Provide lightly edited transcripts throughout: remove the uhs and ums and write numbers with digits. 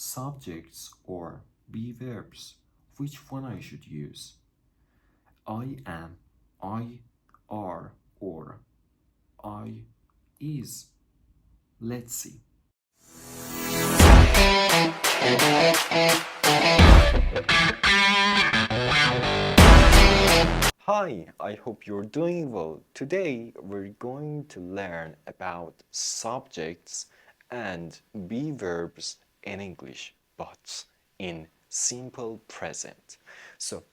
subjects or be verbs, which one I should use? I am, I are, or I is. Let's see. Hi, I hope you're doing well. Today we're going to learn about subjects and be verbs in English, but in simple present. So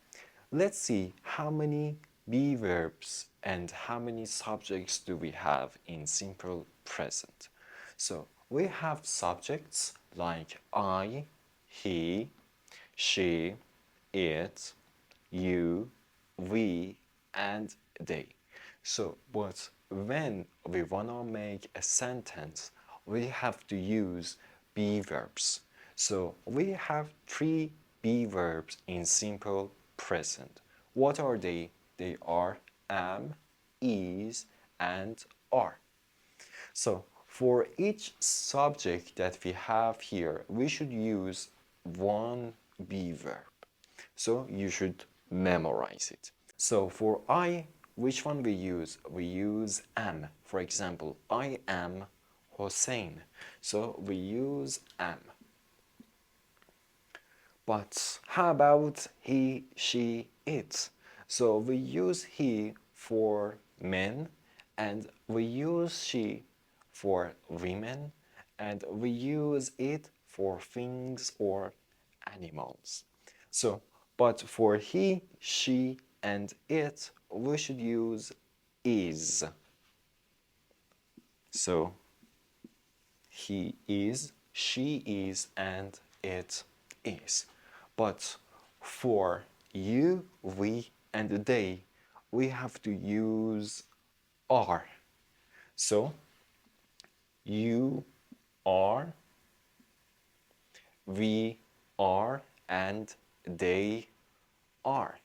let's see how many be verbs and how many subjects do we have in simple present. So we have subjects like I, he, she, it, you, we, and they. So, but when we wanna make a sentence, we have to use be verbs. So we have three be verbs in simple present. What are they? They are am, is, and are. So for each subject that we have here, we should use one be verb. So you should memorize it. So for I, which one we use? We use am. For example, I am Hossein. So we use am. But how about he, she, it? So we use he for men, and we use she for women, and we use it for things or animals. So, but for he, she, and it, we should use is. So, he is, she is, and it is. But for you, we, and they, we have to use are. So, you are, we are, and they are.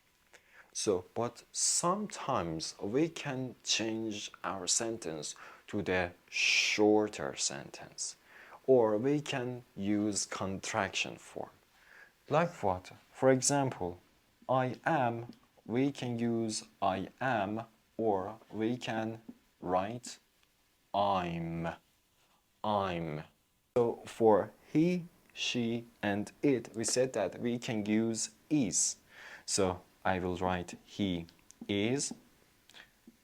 So, but sometimes we can change our sentence to the shorter sentence, or we can use contraction form. Like what? For example, I am, we can use I am, or we can write I'm. I'm. So for he, she, and it, we said that we can use is. So I will write he is,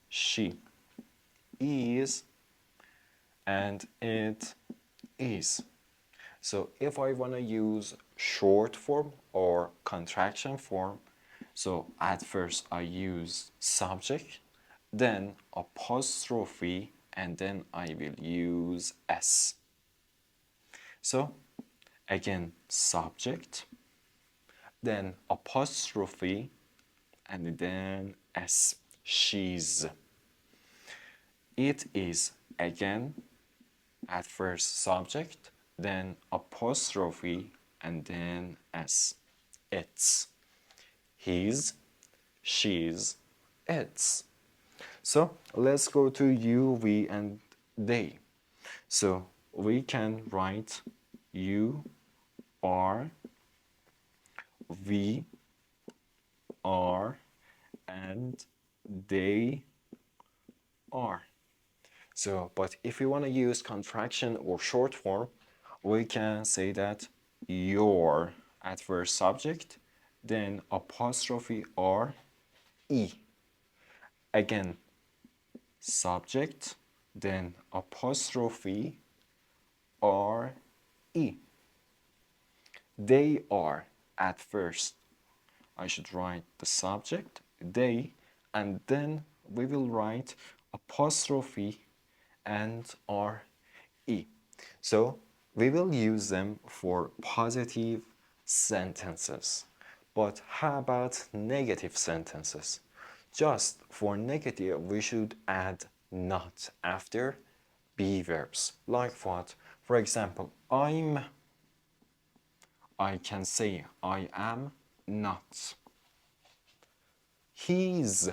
she is, and it is. So if I want to use short form or contraction form, so at first I use subject, then apostrophe, and then I will use s. So again, subject, then apostrophe, and then s. She's. It is, again, at first subject, then apostrophe, and then s. It's. His, she's, its. So let's go to you, we, and they. So we can write you are, we are, and they are. So, but if we want to use contraction or short form, we can say that your at first subject, then apostrophe r, e. Again, subject, then apostrophe r, e. They are at first. I should write the subject, they, and then we will write apostrophe and re. So we will use them for positive sentences. But how about negative sentences? Just for negative, we should add not after be verbs. Like what? For example, I can say I am not. He's,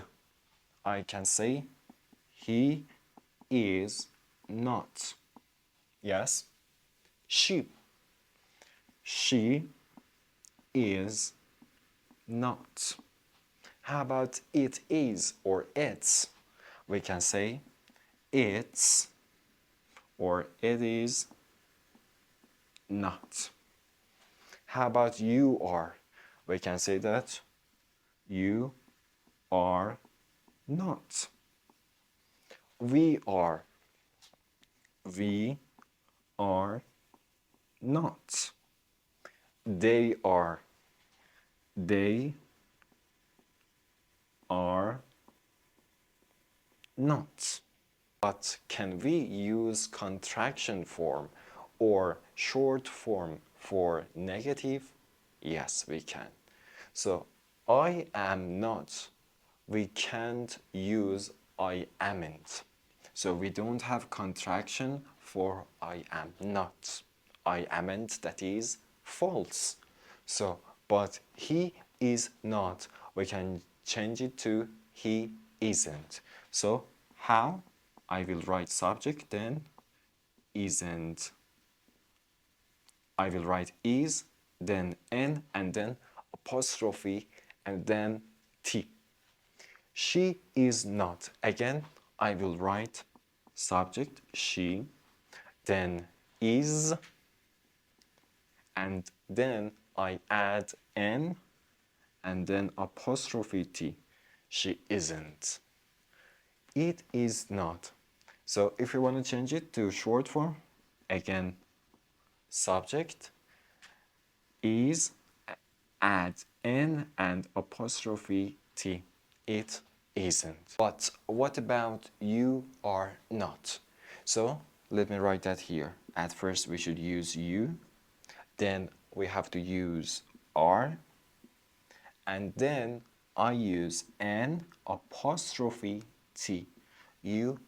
I can say he is not. Yes. She She is not. How about it is or it's? We can say it's or it is not. How about you are? We can say that you are not. We are. We are not. They are. They are not. But can we use contraction form or short form for negative? Yes, we can. So, I am not. We can't use I amn't. So we don't have contraction for I am not. I amn't, that is false. So, but he is not. We can change it to he isn't. So, how? I will write subject, then isn't. I will write is, then n, and then apostrophe, and then t. She is not. Again, I will write subject, she, then is, and then I add n, and then apostrophe t. She isn't. It is not. So if you want to change it to short form, again, subject is, add n and apostrophe t. It isn't. But what about you are not? So let me write that here. At first we should use you, then we have to use are, and then I use an apostrophe t. You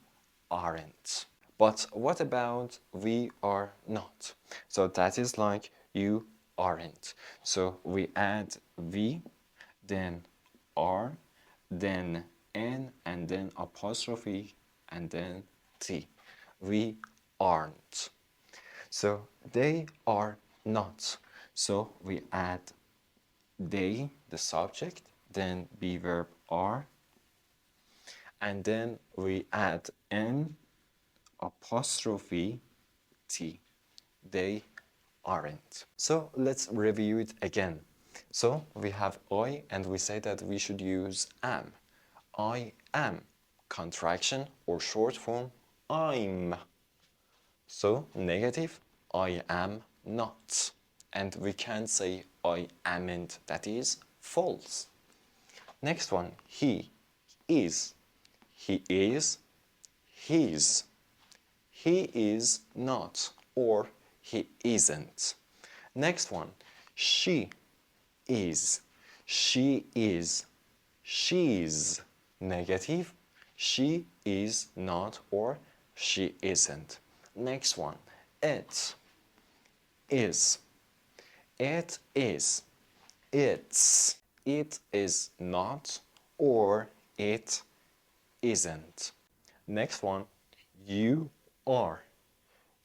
aren't. But what about we are not? So that is like you aren't. So we add we, then are, then n, and then apostrophe, and then t. We aren't. So they are not. So we add they, the subject, then be verb are, and then we add n apostrophe t. They aren't. So let's review it again. So we have I, and we say that we should use am. I am. Contraction or short form, I'm. So negative, I am not. And we can say I amn't, that is false. Next one, he is. He is, his. He is not, or he isn't. Next one, she is. She is. She's. Negative, she is not, or she isn't. Next one, it is. It is. It's. It is not, or it isn't. Next one, you are.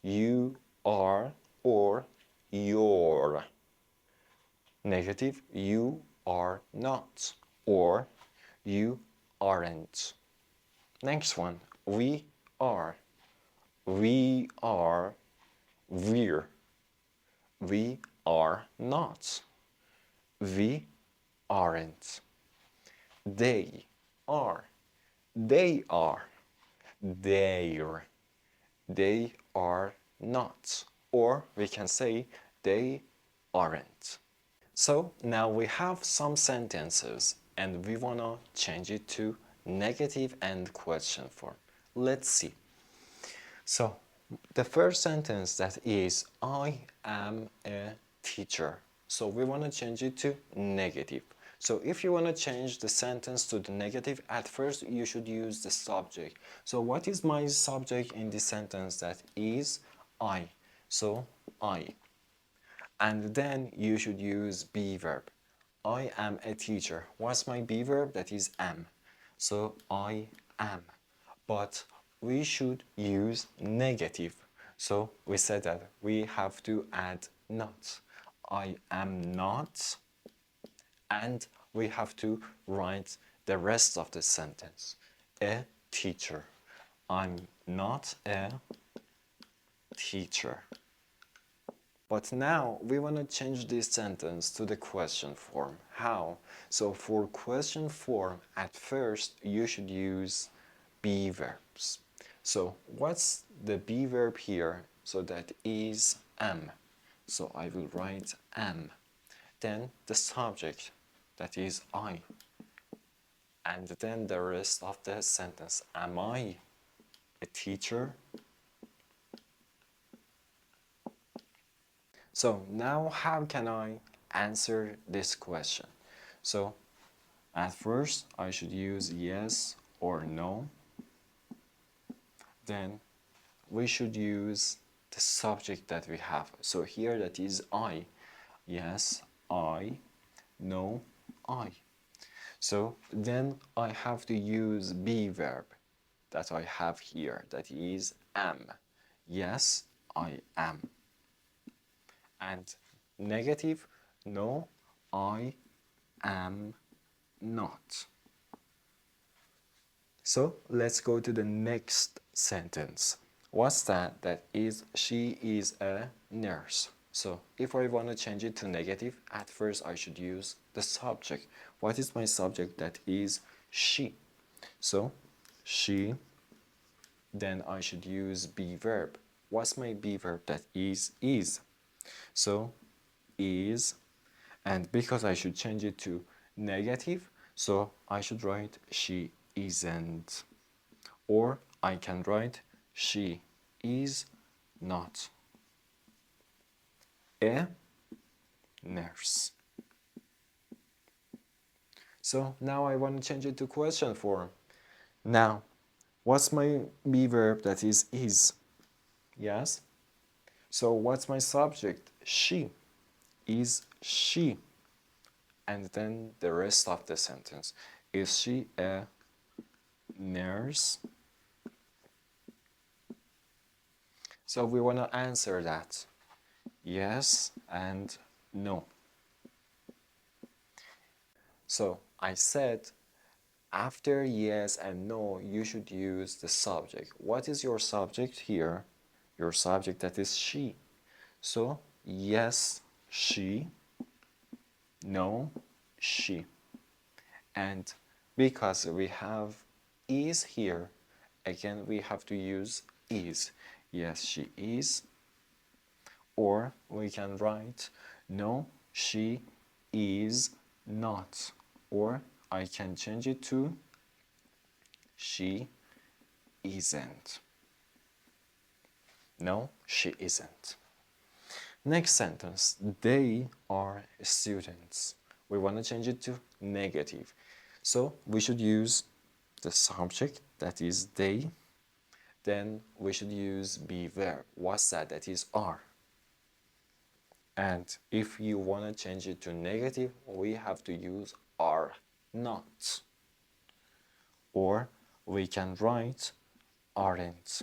You are, or you're. Negative, you are not, or you aren't. Next one, we are. We are, we're. We are not. We aren't. They are. They are. They're. They are not. Or we can say they aren't. So now we have some sentences and we want to change it to negative and question form. Let's see. So the first sentence, that is I am a teacher. So we want to change it to negative. So if you want to change the sentence to the negative, at first you should use the subject. So what is my subject in this sentence? That is I. So I. And then you should use be verb. I am a teacher. What's my be verb? That is am. So I am. But we should use negative. So we said that we have to add not. I am not, and we have to write the rest of the sentence. A teacher. I'm not a teacher. But now we want to change this sentence to the question form. How? So for question form, at first you should use be verbs. So what's the be verb here? So that is am. So I will write am. Then the subject, that is I. And then the rest of the sentence. Am I a teacher? So now how can I answer this question? So at first I should use yes or no. Then we should use the subject that we have. So here that is I. Yes, I. No, I. So then I have to use be verb that I have here, that is am. Yes, I am. And negative, no, I am not. So let's go to the next sentence. What's that? That is, she is a nurse. So if I want to change it to negative, at first I should use the subject. What is my subject? That is she. So she, then I should use be verb. What's my be verb? That is. So is, and because I should change it to negative, so I should write she isn't. Or I can write she is not a nurse. So now I want to change it to question form. Now, what's my be verb? That is. Yes? So what's my subject? She. Is she? And then the rest of the sentence. Is she a nurse? So we want to answer that. Yes and no. So I said after yes and no, you should use the subject. What is your subject here? Your subject, that is she. So yes, she. No, she. And because we have is here, again we have to use is. Yes, she is. Or we can write no, she is not. Or I can change it to she isn't. No, she isn't. Next sentence, they are students. We want to change it to negative. So we should use the subject, that is they. Then we should use be verb. What's that? That is are. And if you want to change it to negative, we have to use are not. Or we can write aren't.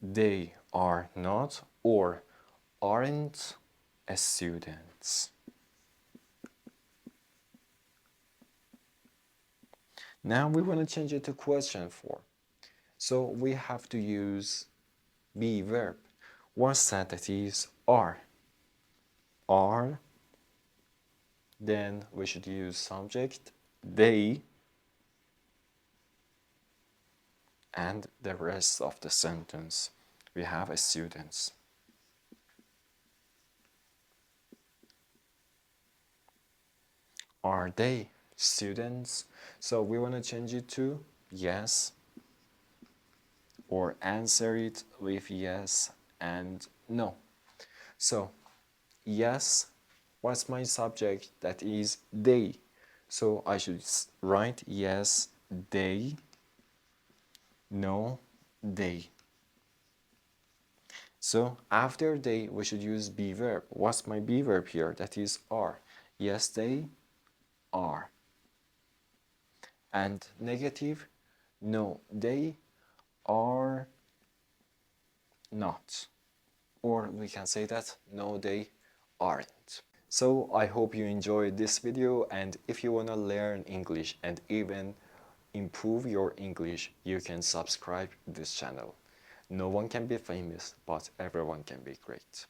They are not or aren't students. Now we want to change it to question form. So we have to use be verb. What's that? That is are. Are. Then we should use subject, they, and the rest of the sentence. We have a students. Are they students? So we want to change it to yes, or answer it with yes and no. So yes, what's my subject? That is they. So I should write yes, they. No, they. So after they, we should use be verb. What's my be verb here? That is are. Yes, they are. And negative, no, they are not. or we can say that no, they aren't. So I hope you enjoyed this video, and if you want to learn English and even improve your English, you can subscribe this channel. No one can be famous, but everyone can be great.